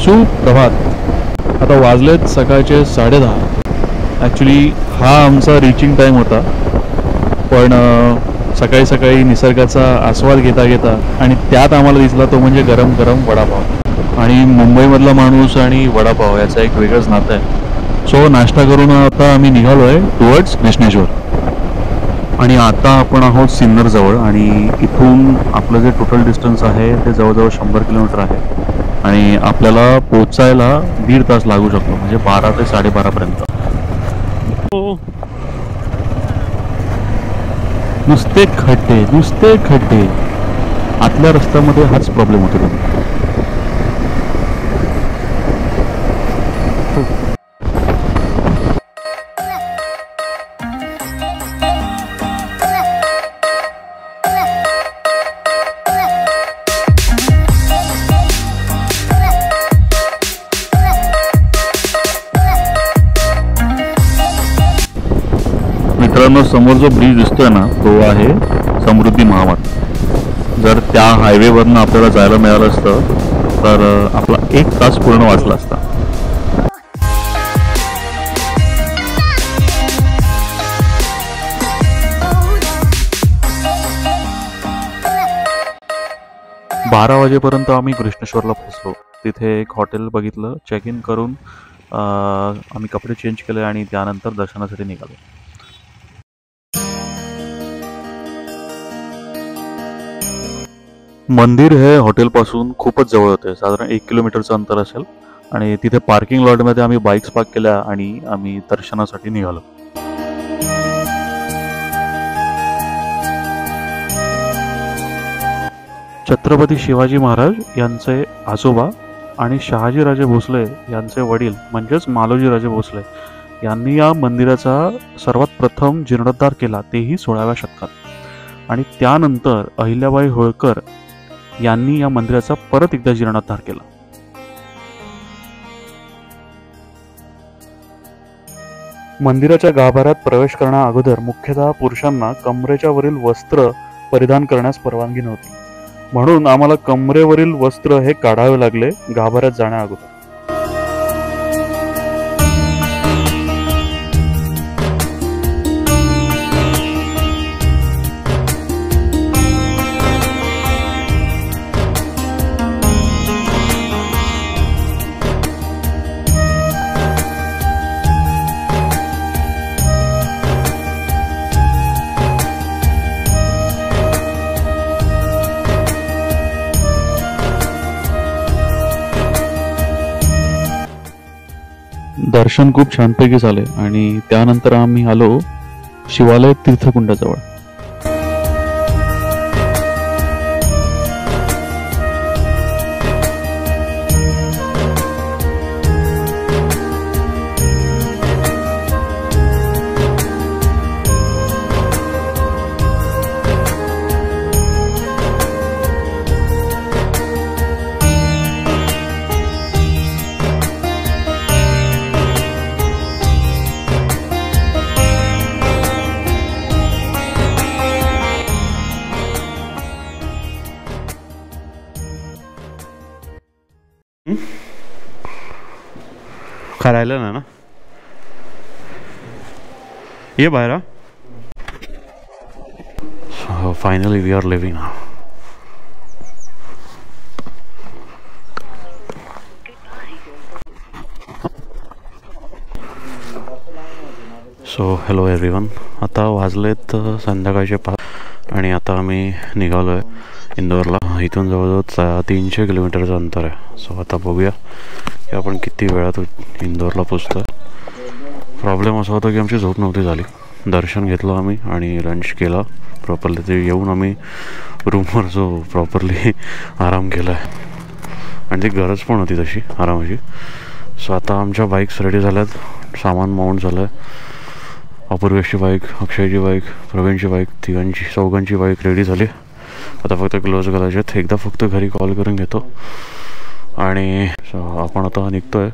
सुप्रभात। आता वाजलेत सकाळचे 10:30। ॲक्च्युली हा आमचा रीचिंग टाईम होता, पण सकाळी सकाळी निसर्गाचा आस्वाद घेता घेता आणि त्यात आम्हाला दिसला तो म्हणजे गरम गरम वडापाव। आणि मुंबईमधला माणूस आणि वडापाव याचा एक वेगळंच नातं आहे। सो नाश्ता करून आता आम्ही निघालो आहे टुवर्ड्स कृष्णेश्वर। आणि आता आपण आहोत सिन्नरजवळ आणि इथून आपलं जे टोटल डिस्टन्स आहे ते जवळजवळ 100 किलोमीटर आहे आणि आपल्याला पोचायला 1.5 तास लागू शकतो, म्हणजे 12 ते 12:30 पर्यंत। नुसते खड्डे नुसते खड्डे, आतल्या रस्त्यामध्ये हाच प्रॉब्लेम होतो। मित्रांनो, समोर जो ब्रिज दिसतोय ना तो आहे समृद्धी महामार्ग। जर त्या हायवेवरनं आपल्याला जायला मिळालं असतं तर आपला 1 तास पूर्ण वाचला असता। बारा वाजेपर्यंत आम्ही कृष्णेश्वरला पोहोचलो। तिथे एक हॉटेल बघितलं, चेक इन करून आम्ही कपडे चेंज केले आणि त्यानंतर दर्शनासाठी निघालो। मंदिर हे हॉटेलपासून खूपच जवळ होते, साधारण 1 किलोमीटरचं अंतर असेल। आणि तिथे पार्किंग लॉटमध्ये आम्ही बाईक्स पार्क केल्या आणि आम्ही दर्शनासाठी निघालो। छत्रपती शिवाजी महाराज यांचे आजोबा आणि शहाजीराजे भोसले यांचे वडील म्हणजेच मालोजीराजे भोसले यांनी या मंदिराचा सर्वात प्रथम जीर्णोद्धार केला, तेही 16व्या शतकात। आणि त्यानंतर अहिल्याबाई होळकर यांनी या मंदिराचा परत एकदा जीर्णोद्धार केला। मंदिराच्या गाभाऱ्यात प्रवेश करण्या अगोदर मुख्यतः पुरुषांना कमरेच्या वरील वस्त्र परिधान करण्यास परवानगी नव्हती, म्हणून आम्हाला कमरेवरील वस्त्र हे काढावे लागले गाभाऱ्यात जाण्या अगोदर। दर्शन खूप छानपैकी झाले आणि त्यानंतर आम्ही आलो शिवालय तीर्थकुंडाजवळ। राहिलं ना ये बाहेर। So finally we are leaving now. So hello everyone, आता वाजलेत संध्याकाळचे 5 आणि आता आम्ही निघालो आहे इंदोरला। इथून जवळजवळ 300 किलोमीटरचं अंतर आहे। सो आता बघूया की आपण किती वेळात इंदोरला पोचतो। प्रॉब्लेम असा होता की आमची झोप नव्हती झाली। दर्शन घेतलं आम्ही आणि लंच केला प्रॉपरली, ते येऊन आम्ही रूमवर जो प्रॉपरली आराम केला आहे आणि ती गरज पण होती तशी आरामाची। सो आता आमच्या बाईक्स रेडी झाल्यात, सामान माउंट झालं आहे। अपूर्वेशची बाईक, अक्षयची बाईक, प्रवीणची बाईक, चौघांची बाईक रेडी झाली। आता फक्त ग्लोव्ज घालायचे आहेत। एकदा फक्त घरी कॉल करून घेतो आणि आपण आता निघतो आहे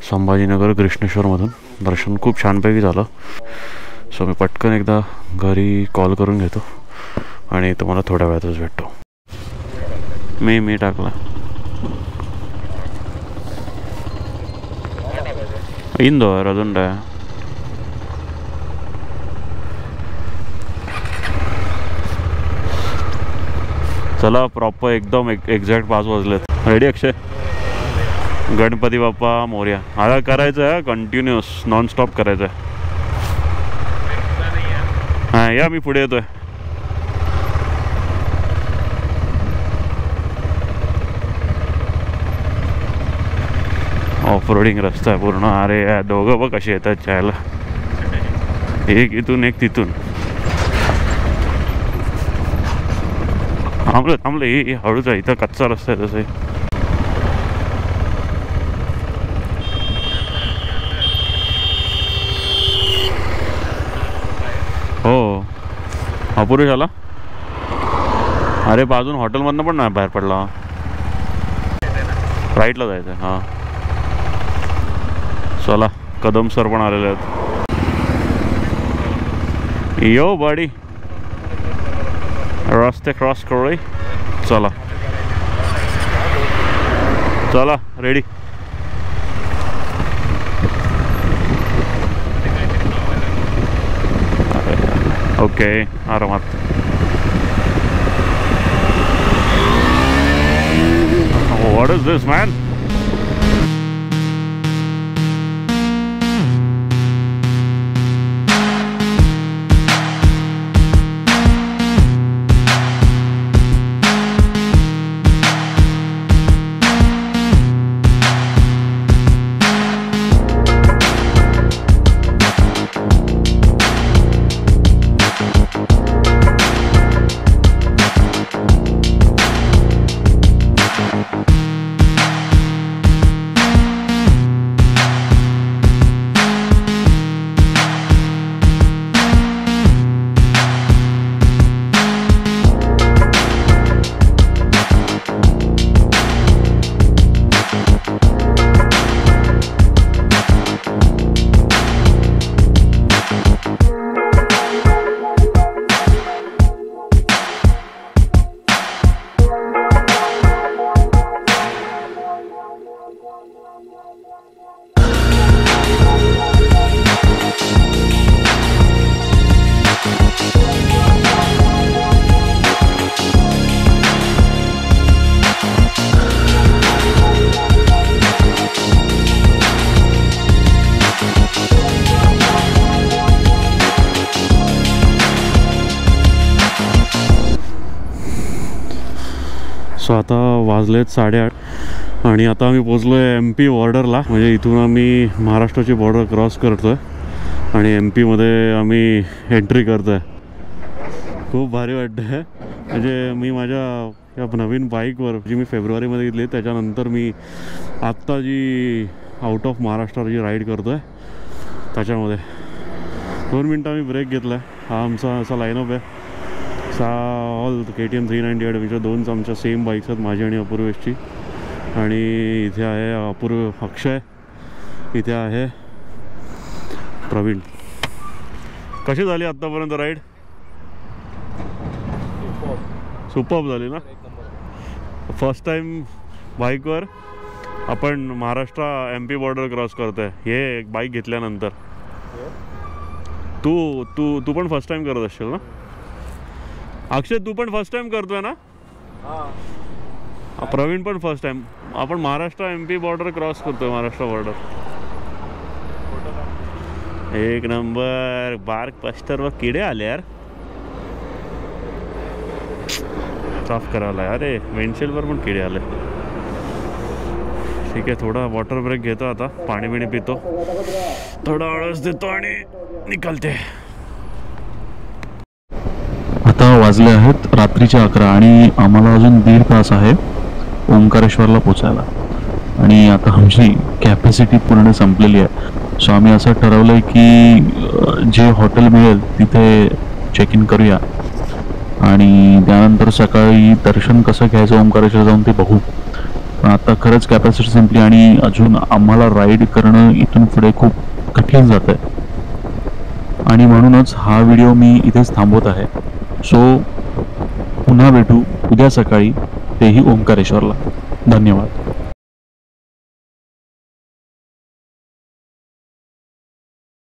संभाजीनगर कृष्णेश्वरमधून। दर्शन खूप छानपैकी झालं। सो मी पटकन एकदा घरी कॉल करून घेतो आणि तुम्हाला थोड्या वेळातच भेटतो। मी टाकला इंदोर अजून काय. चला प्रॉपर एकदम एक्झॅक्ट 5 वाजलेत. रेडी अक्षय? गणपती बाप्पा मोरया. आता करायचं आहे कंटिन्युअस नॉनस्टॉप करायचं आहे. हां या मी पुढे येतोय. ऑफ रोडिंग रस्ता आहे पूर्ण. अरे दोघं बघ कसे येतात चायला, एक इथून एक तिथून. थांबलं थांबलं, हे हळूच आहे, इथं कच्चा रस्ता आहे तसं. हो अपुरुष आला. अरे बाजून हॉटेलमधनं पण नाही बाहेर पडला. राईटला जायचं आहे. हां चला कदम सर पण आलेले आहेत. यो बाडी रस्ते क्रॉस करू. चला चला रेडी. ओके आरामात. What is this man? So आता वाजलेत 8:30 आणि आता आम्ही पोचलो आहे MP बॉर्डरला. म्हणजे इथून आम्ही महाराष्ट्राची बॉर्डर क्रॉस करतो आहे आणि MP मध्ये आम्ही एंट्री करतो आहे. खूप भारी वाटतं आहे. म्हणजे मी माझ्या या नवीन बाईकवर जी मी फेब्रुवारीमध्ये घेतली त्याच्यानंतर मी आत्ता जी आउट ऑफ महाराष्ट्र जी राईड करतो आहे त्याच्यामध्ये 2 मिनटं आम्ही ब्रेक घेतला आहे. हा आमचा असा लाईनअप आहे. ऑल KTM 390 ॲडव्हेंचर 2 आमच्या सेम बाईक्स आहेत, माझी आणि अपूर्वेशची. आणि इथे आहे अक्षय, इथे आहे प्रवीण. कशी झाली आत्तापर्यंत राईड? सुपर्ब झाली ना. फर्स्ट टाइम बाईकवर आपण महाराष्ट्र MP बॉर्डर क्रॉस करतोय हे बाईक घेतल्यानंतर. तू तू तू पण फर्स्ट टाइम करत असशील ना अक्षय? तू पण फर्स्ट टाइम करतोय ना? प्रवीण पण फर्स्ट टाइम. आपण महाराष्ट्र MP बॉर्डर क्रॉस करतोय. महाराष्ट्र बॉर्डर एक नंबर. बार्क पस्टरवर किडे आले यार, साफ करायला. अरे विंडशील्डवर पण किडे आले. ठीक आहे, थोडा वॉटर ब्रेक घेतो आता, पाणी बिणी पितो, थोडा आळस देतो आणि निघालते. आता वाजले आहेत रात्रीचे 11 आणि आम्हाला अजून 1.5 तास आहे ओंकारेश्वरला पोचायला. आणि आता आमची कॅपॅसिटी पूर्ण संपलेली आहे. सो आम्ही असं ठरवलं आहे की जे हॉटेल मिळेल तिथे चेक इन करूया आणि त्यानंतर सकाळी दर्शन कसं घ्यायचं ओंकारेश्वर जाऊन ते बघू. पण आता खरंच कॅपॅसिटी संपली आणि अजून आम्हाला राईड करणं इथून पुढे खूप कठीण जातं आहे आणि म्हणूनच हा व्हिडिओ मी इथेच थांबवत आहे. सो पुन्हा भेटू उद्या सकाळी, तेही ओंकारेश्वरला. धन्यवाद.